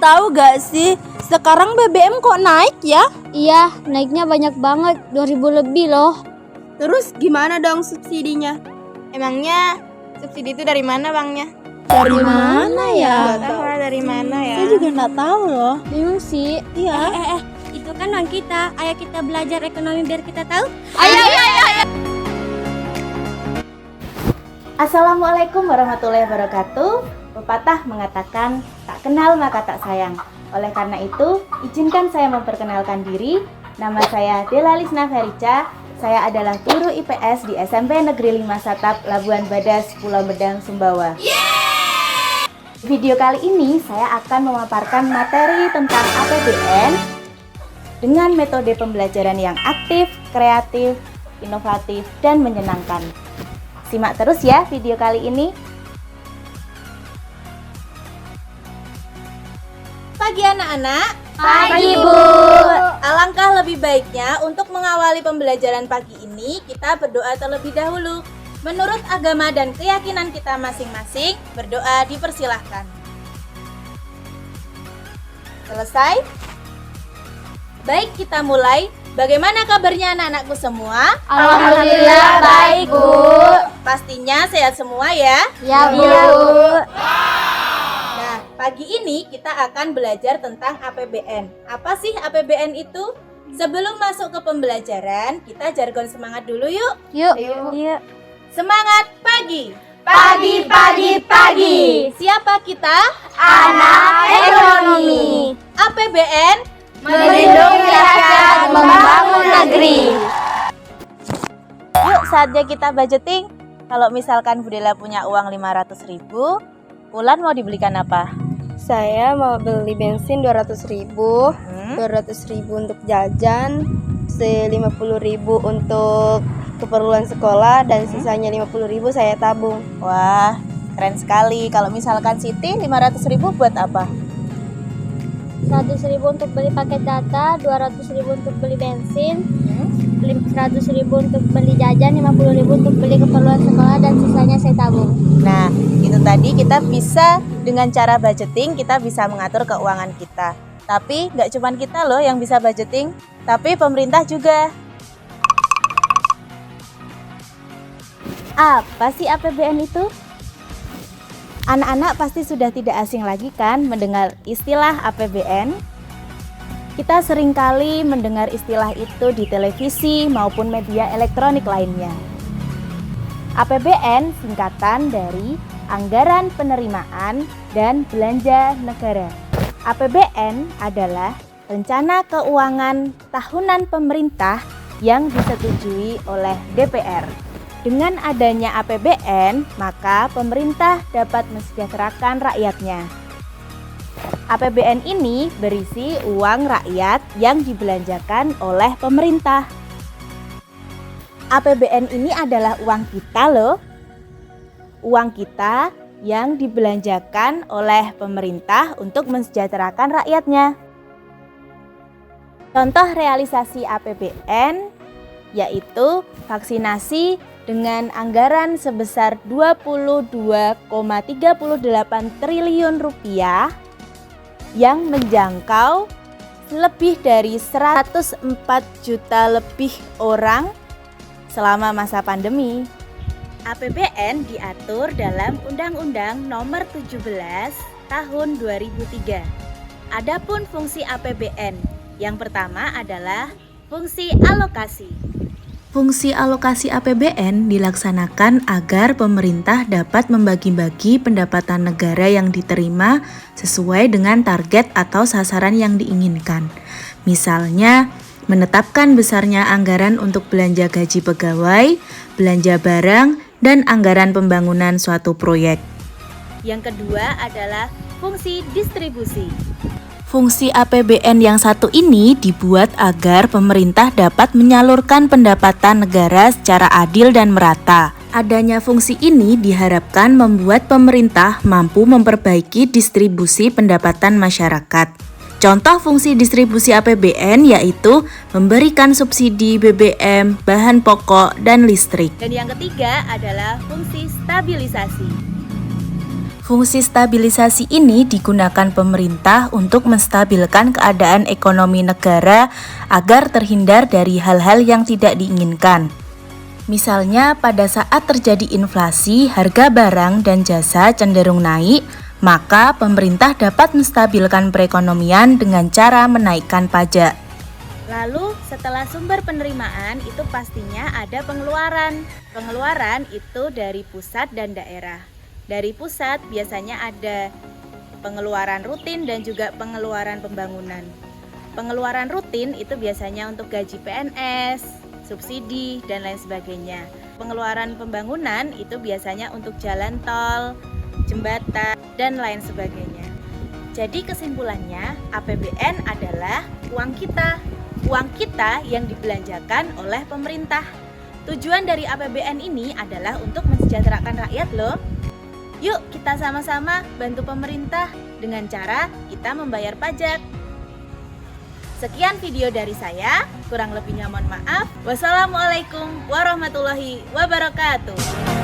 Tahu gak sih, sekarang BBM kok naik ya? Iya, naiknya banyak banget, 2.000 lebih loh. Terus gimana dong subsidinya? Emangnya subsidi itu dari mana bangnya? Dari mana ya? Gak tahu dari mana ya. Saya juga nggak tahu loh. Bingung sih. Iya. Itu kan uang kita. Ayo kita belajar ekonomi biar kita tahu. Ayo. Assalamualaikum warahmatullahi wabarakatuh. Pepatah mengatakan tak kenal maka tak sayang. Oleh karena itu, izinkan saya memperkenalkan diri. Nama saya Dela Lisna Ferica. Saya adalah guru IPS di SMP Negeri 5 Satap, Labuan Badas, Pulau Medang, Sumbawa. Video kali ini saya akan memaparkan materi tentang APBN dengan metode pembelajaran yang aktif, kreatif, inovatif, dan menyenangkan. Simak terus ya video kali ini. Pagi anak-anak. Pagi, Bu. Alangkah lebih baiknya untuk mengawali pembelajaran pagi ini kita berdoa terlebih dahulu. Menurut agama dan keyakinan kita masing-masing, berdoa dipersilahkan. Selesai? Baik, kita mulai. Bagaimana kabarnya anak-anakku semua? Alhamdulillah baik, Bu. Pastinya sehat semua ya. Ya, Bu. Nah, pagi ini kita akan belajar tentang APBN. Apa sih APBN itu? Sebelum masuk ke pembelajaran, kita jargon semangat dulu yuk. Yuk. Semangat pagi. Pagi. Siapa kita? Anak ekonomi. APBN Melindungi rakyat, membangun negeri. Yuk, saatnya kita budgeting. Kalau misalkan Budela punya uang 500.000, Ulan mau dibelikan apa? Saya mau beli bensin 200.000, 200.000 untuk jajan, 50.000 untuk keperluan sekolah, dan sisanya 50.000 saya tabung. Wah, keren sekali. Kalau misalkan Siti 500.000 buat apa? 100.000 untuk beli paket data, 200.000 untuk beli bensin, 100.000 untuk beli jajan, 50.000 untuk beli keperluan sekolah, dan sisanya saya tabung. Nah, itu tadi kita bisa dengan cara budgeting, kita bisa mengatur keuangan kita. Tapi nggak cuma kita loh yang bisa budgeting, tapi pemerintah juga. Apa sih APBN itu? Anak-anak pasti sudah tidak asing lagi kan mendengar istilah APBN? Kita seringkali mendengar istilah itu di televisi maupun media elektronik lainnya. APBN singkatan dari Anggaran Penerimaan dan Belanja Negara. APBN adalah rencana keuangan tahunan pemerintah yang disetujui oleh DPR. Dengan adanya APBN, maka pemerintah dapat mensejahterakan rakyatnya. APBN ini berisi uang rakyat yang dibelanjakan oleh pemerintah. APBN ini adalah uang kita loh. Uang kita yang dibelanjakan oleh pemerintah untuk mensejahterakan rakyatnya. Contoh realisasi APBN yaitu vaksinasi dengan anggaran sebesar 22,38 triliun rupiah yang menjangkau lebih dari 104 juta lebih orang selama masa pandemi. APBN diatur dalam Undang-Undang Nomor 17 Tahun 2003. Adapun fungsi APBN, yang pertama adalah fungsi alokasi. Fungsi alokasi APBN dilaksanakan agar pemerintah dapat membagi-bagi pendapatan negara yang diterima sesuai dengan target atau sasaran yang diinginkan. Misalnya, menetapkan besarnya anggaran untuk belanja gaji pegawai, belanja barang, dan anggaran pembangunan suatu proyek. Yang kedua adalah fungsi distribusi. Fungsi APBN yang satu ini dibuat agar pemerintah dapat menyalurkan pendapatan negara secara adil dan merata. Adanya fungsi ini diharapkan membuat pemerintah mampu memperbaiki distribusi pendapatan masyarakat. Contoh fungsi distribusi APBN yaitu memberikan subsidi BBM, bahan pokok, dan listrik. Dan yang ketiga adalah fungsi stabilisasi. Fungsi stabilisasi ini digunakan pemerintah untuk menstabilkan keadaan ekonomi negara agar terhindar dari hal-hal yang tidak diinginkan. Misalnya, pada saat terjadi inflasi, harga barang dan jasa cenderung naik, maka pemerintah dapat menstabilkan perekonomian dengan cara menaikkan pajak. Lalu setelah sumber penerimaan itu pastinya ada pengeluaran. Pengeluaran itu dari pusat dan daerah. Dari pusat biasanya ada pengeluaran rutin dan juga pengeluaran pembangunan. Pengeluaran rutin itu biasanya untuk gaji PNS, subsidi, dan lain sebagainya. Pengeluaran pembangunan itu biasanya untuk jalan tol, jembatan, dan lain sebagainya. Jadi kesimpulannya, APBN adalah uang kita. Uang kita yang dibelanjakan oleh pemerintah. Tujuan dari APBN ini adalah untuk mensejahterakan rakyat loh. Yuk kita sama-sama bantu pemerintah dengan cara kita membayar pajak. Sekian video dari saya, kurang lebihnya mohon maaf. Wassalamualaikum warahmatullahi wabarakatuh.